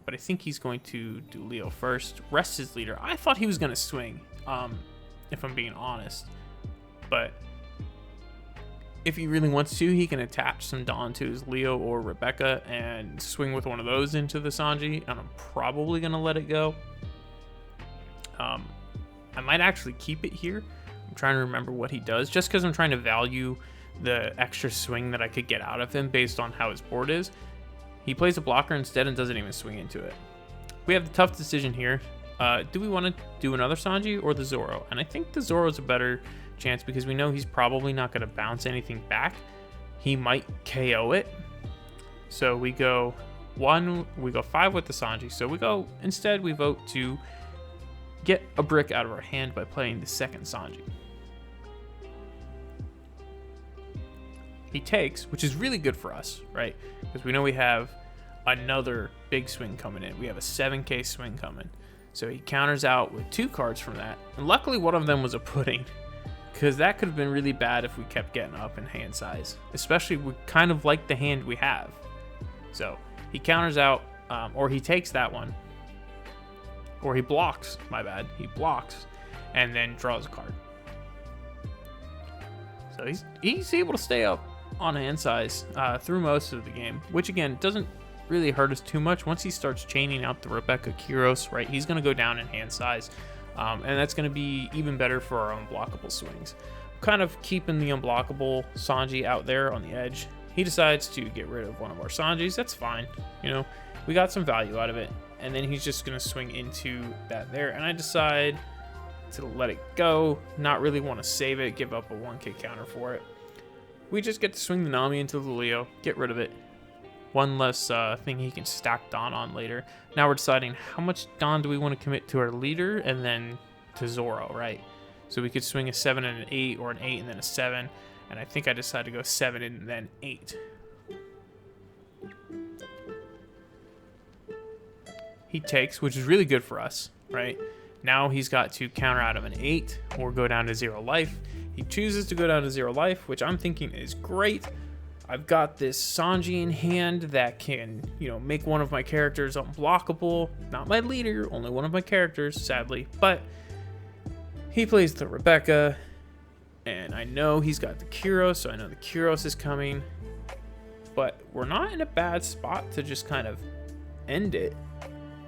but I think he's going to do Leo first. Rest his leader. I thought he was going to swing, if I'm being honest. But if he really wants to, he can attach some Dawn to his Leo or Rebecca and swing with one of those into the Sanji, and I'm probably going to let it go. I might actually keep it here. I'm trying to remember what he does, just because I'm trying to value the extra swing that I could get out of him based on how his board is. He plays a blocker instead and doesn't even swing into it. We have the tough decision here. Do we want to do another Sanji or the Zoro? And I think the Zoro is a better chance because we know he's probably not going to bounce anything back. He might KO it. So we go 5 with the Sanji. So instead we vote to get a brick out of our hand by playing the second Sanji. He takes, which is really good for us, right? Because we know we have another big swing coming in. We have a 7K swing coming. So he counters out with 2 cards from that. And luckily one of them was a pudding, because that could have been really bad if we kept getting up in hand size. Especially we kind of like the hand we have. So he counters out, or he takes that one. Or he blocks, my bad. He blocks and then draws a card. So he's able to stay up on hand size through most of the game, which again doesn't really hurt us too much. Once he starts chaining out the Rebecca Kyros, right, he's going to go down in hand size, and that's going to be even better for our unblockable swings. Kind of keeping the unblockable Sanji out there on the edge. He decides to get rid of one of our Sanjis. That's fine, you know, we got some value out of it, and then he's just going to swing into that there, and I decide to let it go, not really want to save it, give up a 1K counter for it. We just get to swing the Nami into the Leo, get rid of it. One less thing he can stack Dawn on later. Now we're deciding how much Dawn do we want to commit to our leader and then to Zoro, right? So we could swing a 7 and an 8, or an 8 and then a 7. And I think I decided to go 7 and then 8. he takes, which is really good for us, right? Now he's got to counter out of an 8 or go down to 0 life. He chooses to go down to 0 life, which I'm thinking is great. I've got this Sanji in hand that can, make one of my characters unblockable. Not my leader, only one of my characters, sadly. But he plays the Rebecca, and I know he's got the Kyros, so I know the Kyros is coming. But we're not in a bad spot to just kind of end it,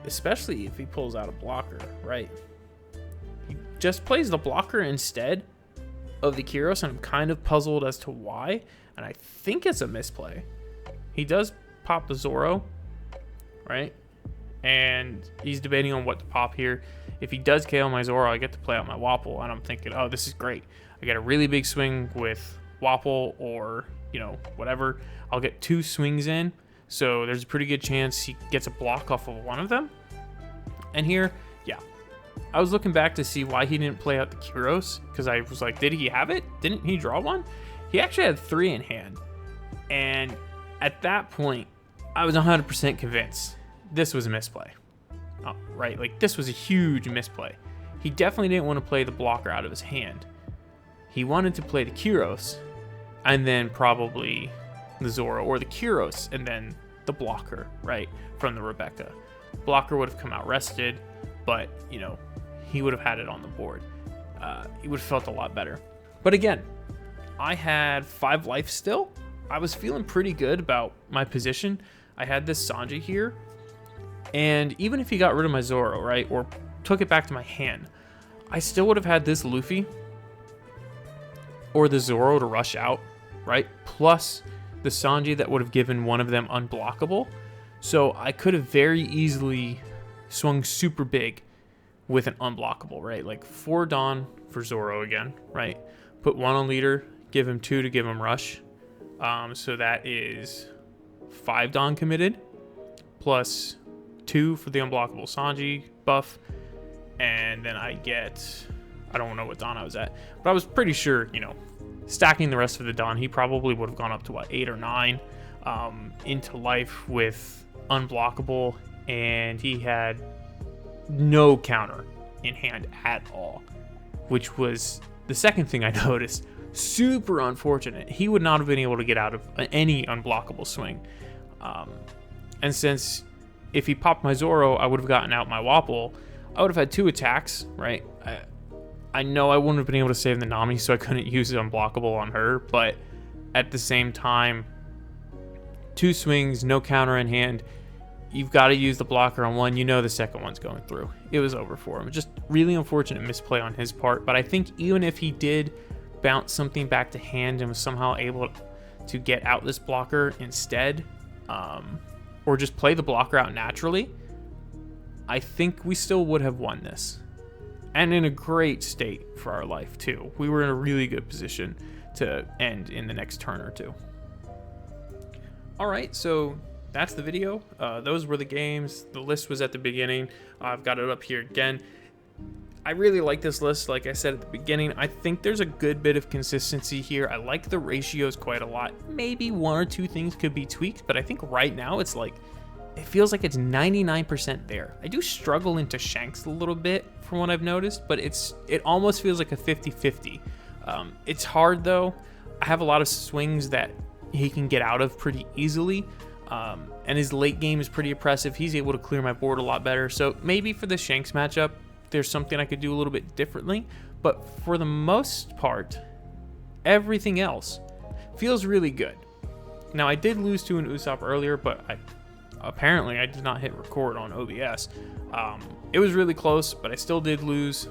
especially if he pulls out a blocker, right? He just plays the blocker instead of the Kyros, and I'm kind of puzzled as to why. And I think it's a misplay. He does pop the Zoro, right? And he's debating on what to pop here. If he does KO my Zoro, I get to play out my Wapol, and I'm thinking, oh, this is great. I get a really big swing with Wapol or, whatever. I'll get 2 swings in, so there's a pretty good chance he gets a block off of one of them. And here, yeah. I was looking back to see why he didn't play out the Kyros, because I was like, did he have it? Didn't he draw one? He actually had 3 in hand. And at that point, I was 100% convinced this was a misplay. Oh, right? Like, this was a huge misplay. He definitely didn't want to play the blocker out of his hand. He wanted to play the Kyros, and then probably the Zoro, or the Kyros, and then the blocker, right, from the Rebecca. Blocker would have come out rested, but, he would have had it on the board. He would have felt a lot better. But again, I had 5 life still. I was feeling pretty good about my position. I had this Sanji here, and even if he got rid of my Zoro, right, or took it back to my hand, I still would have had this Luffy or the Zoro to rush out, right, plus the Sanji that would have given one of them unblockable. So I could have very easily swung super big with an unblockable, right? Like 4 Dawn for Zoro again, right? Put 1 on leader, give him 2 to give him rush. So that is 5 Dawn committed, plus 2 for the unblockable Sanji buff. And then I don't know what Dawn I was at, but I was pretty sure, stacking the rest of the Dawn, he probably would have gone up to 8 or 9 into life with unblockable, and he had no counter in hand at all, which was the second thing I noticed. Super unfortunate. He would not have been able to get out of any unblockable swing. And since if he popped my Zoro, I would have gotten out my Wapol, I would have had 2 attacks, right? I know I wouldn't have been able to save the Nami, so I couldn't use unblockable on her, but at the same time, 2 swings, no counter in hand. You've got to use the blocker on one. The second one's going through. It was over for him. Just really unfortunate misplay on his part, but I think even if he did bounce something back to hand and was somehow able to get out this blocker instead, or just play the blocker out naturally, I think we still would have won this. And in a great state for our life, too. We were in a really good position to end in the next turn or 2. Alright, so that's the video. Those were the games. The list was at the beginning. I've got it up here again. I really like this list, like I said at the beginning. I think there's a good bit of consistency here. I like the ratios quite a lot. Maybe 1 or 2 things could be tweaked, but I think right now it's like, it feels like it's 99% there. I do struggle into Shanks a little bit from what I've noticed, but it almost feels like a 50-50. It's hard though. I have a lot of swings that he can get out of pretty easily, and his late game is pretty impressive. He's able to clear my board a lot better. So maybe for the Shanks matchup, there's something I could do a little bit differently, but for the most part, everything else feels really good. Now I did lose to an Usopp earlier, but apparently I did not hit record on OBS. It was really close, but I still did lose.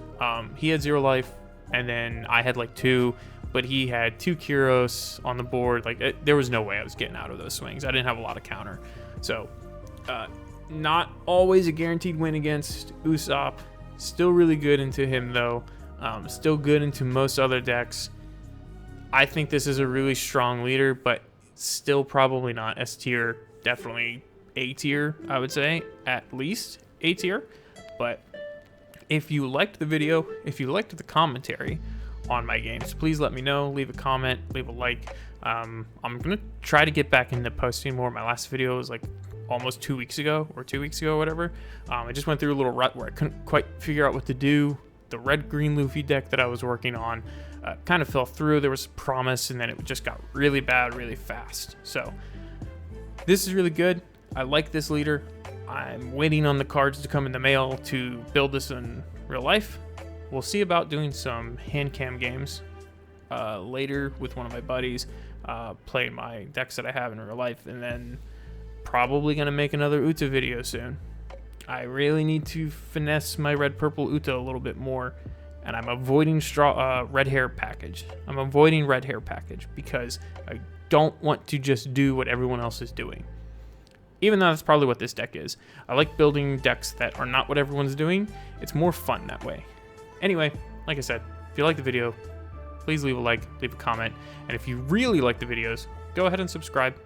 He had 0 life, and then I had like 2, but he had 2 Kyros on the board. Like there was no way I was getting out of those swings. I didn't have a lot of counter. So not always a guaranteed win against Usopp. Still really good into him though. Still good into most other decks. I think this is a really strong leader, but still probably not S tier. Definitely A tier, I would say, at least A tier. But if you liked the video, if you liked the commentary on my games, please let me know. Leave a comment, leave a like. I'm gonna try to get back into posting more. My last video was like almost 2 weeks ago, or 2 weeks ago, whatever. I just went through a little rut where I couldn't quite figure out what to do. The red-green Luffy deck that I was working on kind of fell through. There was promise, and then it just got really bad really fast. So this is really good. I like this leader. I'm waiting on the cards to come in the mail to build this in real life. We'll see about doing some hand cam games later with one of my buddies, playing my decks that I have in real life, and then probably going to make another Uta video soon. I really need to finesse my red-purple Uta a little bit more, and I'm avoiding red hair package. I'm avoiding red hair package because I don't want to just do what everyone else is doing. Even though that's probably what this deck is. I like building decks that are not what everyone's doing. It's more fun that way. Anyway, like I said, if you like the video, please leave a like, leave a comment, and if you really like the videos, go ahead and subscribe.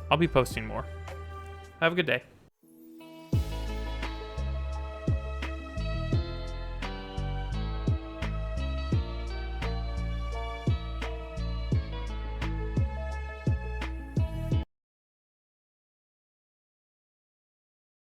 I'll be posting more. Have a good day.